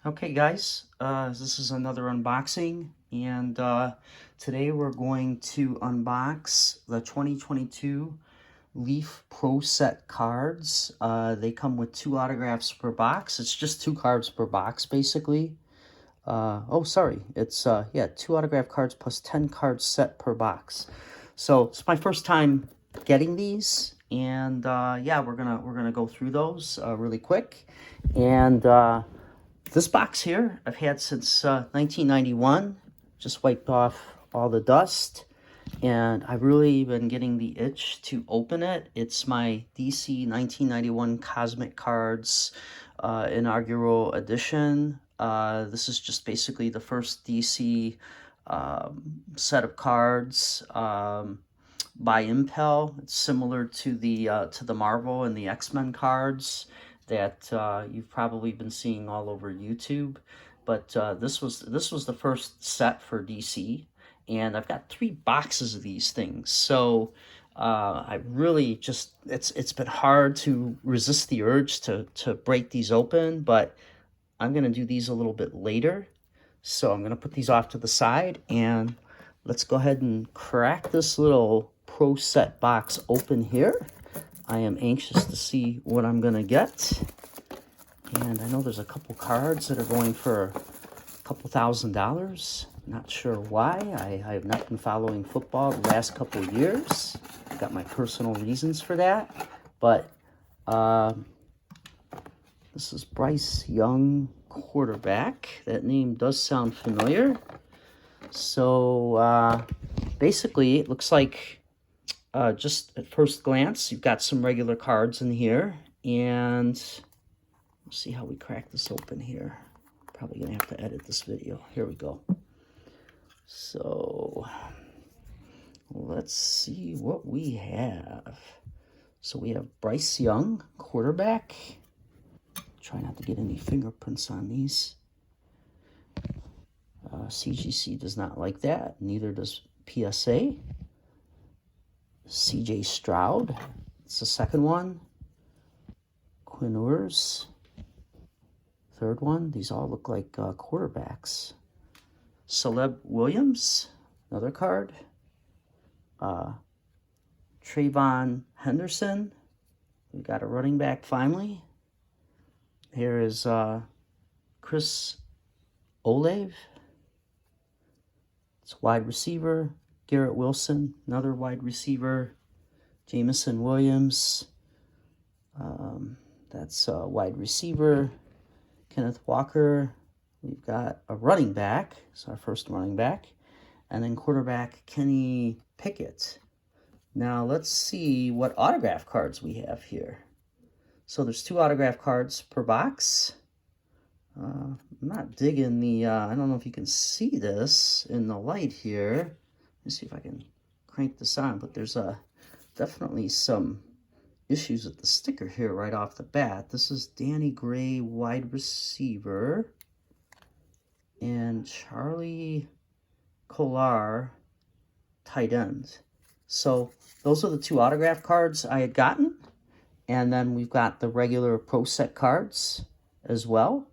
Okay guys, this is another unboxing, and today we're going to unbox the 2022 Leaf Pro Set cards. They come with 2 autographs per box. It's just 2 cards per box basically. Oh sorry, it's yeah, 2 autograph cards plus 10 cards set per box. So it's my first time getting these, and yeah, we're gonna go through those really quick. And this box here I've had since 1991. Just wiped off all the dust, and I've really been getting the itch to open it. It's my DC 1991 Cosmic Cards inaugural edition. This is just basically the first DC set of cards by Impel. It's similar to the Marvel and the X-Men cards that you've probably been seeing all over YouTube. But this was the first set for DC, and I've got 3 boxes of these things. So I really just it's been hard to resist the urge to break these open, but I'm gonna do these a little bit later. So I'm gonna put these off to the side, and let's go ahead and crack this little Pro Set box open here. I am anxious to see what I'm gonna get. And I know there's a couple cards that are going for a couple $1,000s. Not sure why. I have not been following football the last couple of years. I've got my personal reasons for that. But this is Bryce Young, quarterback. That name does sound familiar. So basically, it looks like just at first glance, you've got some regular cards in here. And let's see how we crack this open here. Probably going to have to edit this video. Here we go. So let's see what we have. So we have Bryce Young, quarterback. Try not to get any fingerprints on these. CGC does not like that. Neither does PSA. CJ Stroud. It's the second one. Quinn Ewers. Third one. These all look like quarterbacks. Caleb Williams. Another card. Trayvon Henderson. We got a running back finally. Here is Chris Olave. It's wide receiver. Garrett Wilson, another wide receiver. Jamison Williams. That's a wide receiver. Kenneth Walker. We've got a running back. It's our first running back. And then quarterback Kenny Pickett. Now let's see what autograph cards we have here. So there's 2 autograph cards per box. I'm not digging the, I don't know if you can see this in the light here. Let's see if I can crank this on, but there's definitely some issues with the sticker here right off the bat. This is Danny Gray, wide receiver, and Charlie Kolar, tight end. So those are the 2 autograph cards I had gotten. And then we've got the regular Pro Set cards as well.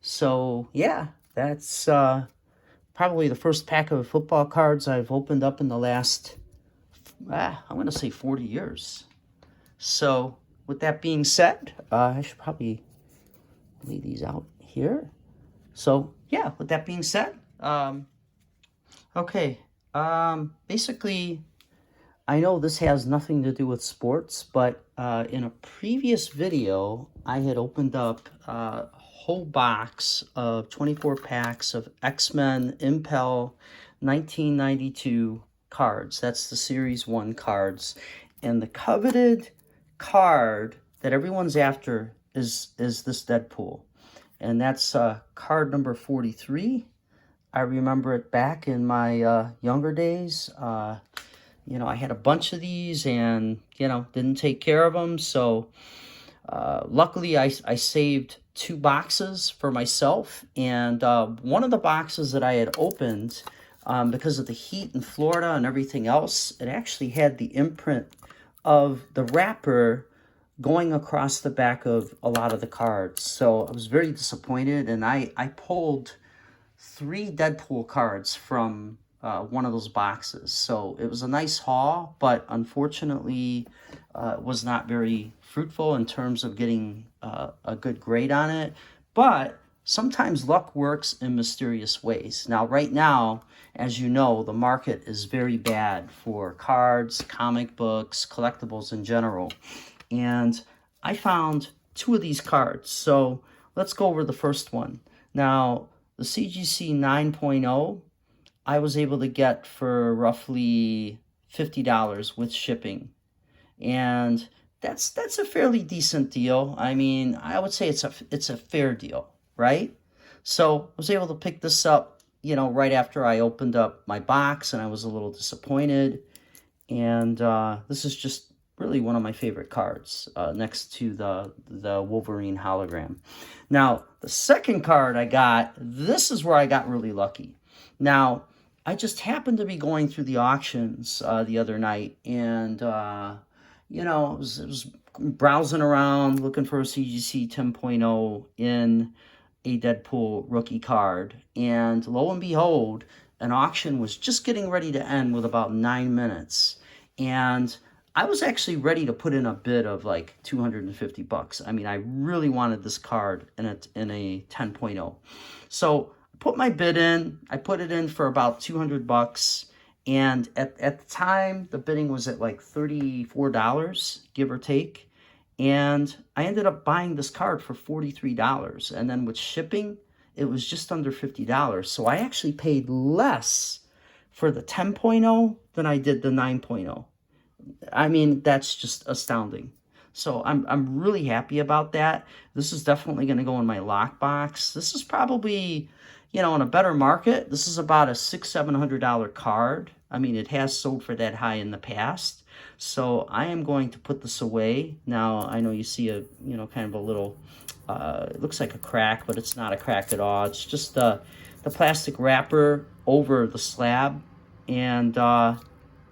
So yeah, that's probably the first pack of football cards I've opened up in the last, I'm going to say 40 years. So with that being said, I should probably lay these out here. So yeah, with that being said, okay, basically, I know this has nothing to do with sports, but in a previous video, I had opened up a whole box of 24 packs of X-Men Impel 1992 cards. That's the Series 1 cards. And the coveted card that everyone's after is this Deadpool. And that's card number 43. I remember it back in my younger days. You know, I had a bunch of these and, you know, didn't take care of them. So luckily I saved 2 boxes for myself. And one of the boxes that I had opened, because of the heat in Florida and everything else, it actually had the imprint of the wrapper going across the back of a lot of the cards. So I was very disappointed, and I pulled 3 Deadpool cards from one of those boxes. So it was a nice haul, but unfortunately it was not very fruitful in terms of getting a good grade on it. But sometimes luck works in mysterious ways. Now, right now, as you know, the market is very bad for cards, comic books, collectibles in general. And I found 2 of these cards. So let's go over the first one. Now, the CGC 9.0, I was able to get for roughly $50 with shipping. And that's a fairly decent deal. I mean, I would say it's a fair deal, right? So I was able to pick this up, you know, right after I opened up my box, and I was a little disappointed. And this is just really one of my favorite cards, next to the Wolverine hologram. Now, the second card I got, this is where I got really lucky. Now, I just happened to be going through the auctions the other night, and you know, I was browsing around looking for a CGC 10.0 in a Deadpool rookie card, and lo and behold, an auction was just getting ready to end with about 9 minutes, and I was actually ready to put in a bid of like $250. I mean, I really wanted this card in a 10.0. So I put my bid in. I put it in for about $200. And at the time, the bidding was at like $34, give or take. And I ended up buying this card for $43. And then with shipping, it was just under $50. So I actually paid less for the 10.0 than I did the 9.0. I mean, that's just astounding. So I'm really happy about that. This is definitely going to go in my lockbox. This is probably, you know, in a better market, this is about a $600-700 card. I mean, it has sold for that high in the past. So I am going to put this away. Now, I know you see a, you know, kind of a little, it looks like a crack, but it's not a crack at all. It's just the plastic wrapper over the slab. And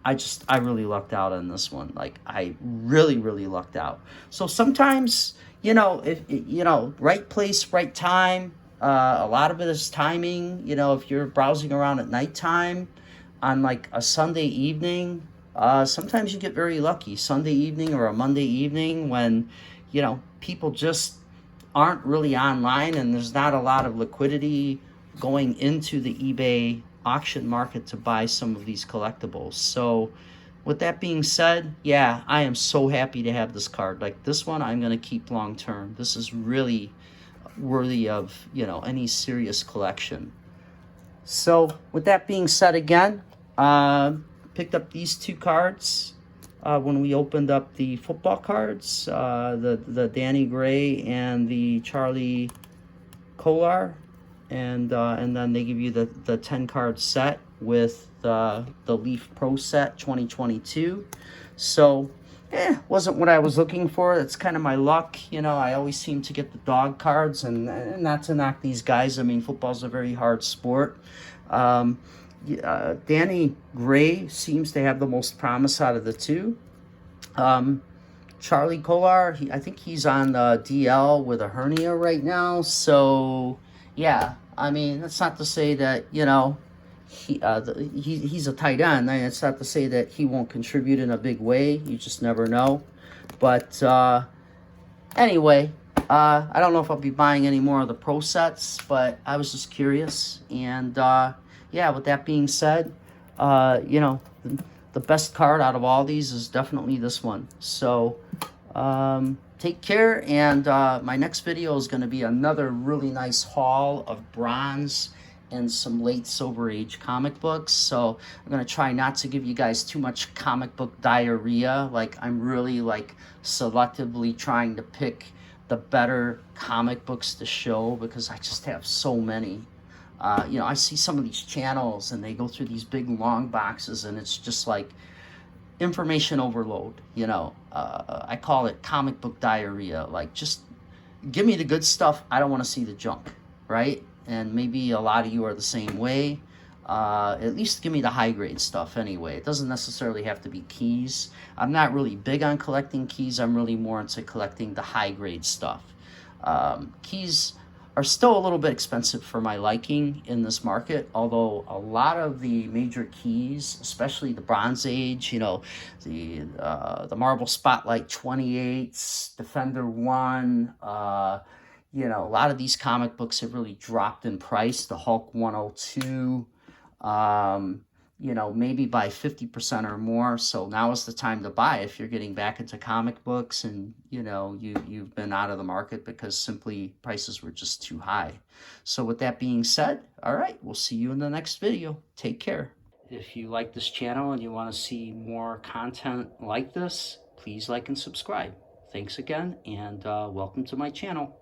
I really lucked out on this one. Like, I really lucked out. So sometimes, you know, you know, right place, right time. A lot of it is timing. You know, if you're browsing around at nighttime on like a Sunday evening, sometimes you get very lucky. Sunday evening or a Monday evening when, you know, people just aren't really online and there's not a lot of liquidity going into the eBay auction market to buy some of these collectibles. So with that being said, yeah, I am so happy to have this card. Like, this one I'm going to keep long term. This is really worthy of, you know, any serious collection. So with that being said, again, picked up these 2 cards when we opened up the football cards, the Danny Gray and the Charlie Kolar. And then they give you the 10 card set with the Leaf Pro Set 2022. So, wasn't what I was looking for. That's kind of my luck. You know, I always seem to get the dog cards, and not to knock these guys. I mean, football's a very hard sport. Danny Gray seems to have the most promise out of the 2. Charlie Kolar, I think he's on the DL with a hernia right now. So, yeah, I mean, that's not to say that, you know, he's a tight end. It's not to say that he won't contribute in a big way. You just never know. But anyway, I don't know if I'll be buying any more of the Pro Sets, but I was just curious. And yeah, with that being said, you know, the best card out of all these is definitely this one. So take care, and my next video is going to be another really nice haul of bronze and some late Silver Age comic books. So I'm going to try not to give you guys too much comic book diarrhea. Like, I'm really like selectively trying to pick the better comic books to show, because I just have so many. You know, I see some of these channels and they go through these big long boxes and it's just like information overload, you know. I call it comic book diarrhea. Like, just give me the good stuff. I don't want to see the junk, right? And maybe a lot of you are the same way. At least give me the high grade stuff anyway. It doesn't necessarily have to be keys. I'm not really big on collecting keys. I'm really more into collecting the high grade stuff. Keys are still a little bit expensive for my liking in this market, although a lot of the major keys, especially the Bronze Age, you know, the Marble Spotlight 28s, Defender 1, you know, a lot of these comic books have really dropped in price. The Hulk 102, you know, maybe by 50% or more. So now is the time to buy if you're getting back into comic books and, you know, you've been out of the market because simply prices were just too high. So with that being said, all right, we'll see you in the next video. Take care. If you like this channel and you want to see more content like this, please like and subscribe. Thanks again, and welcome to my channel.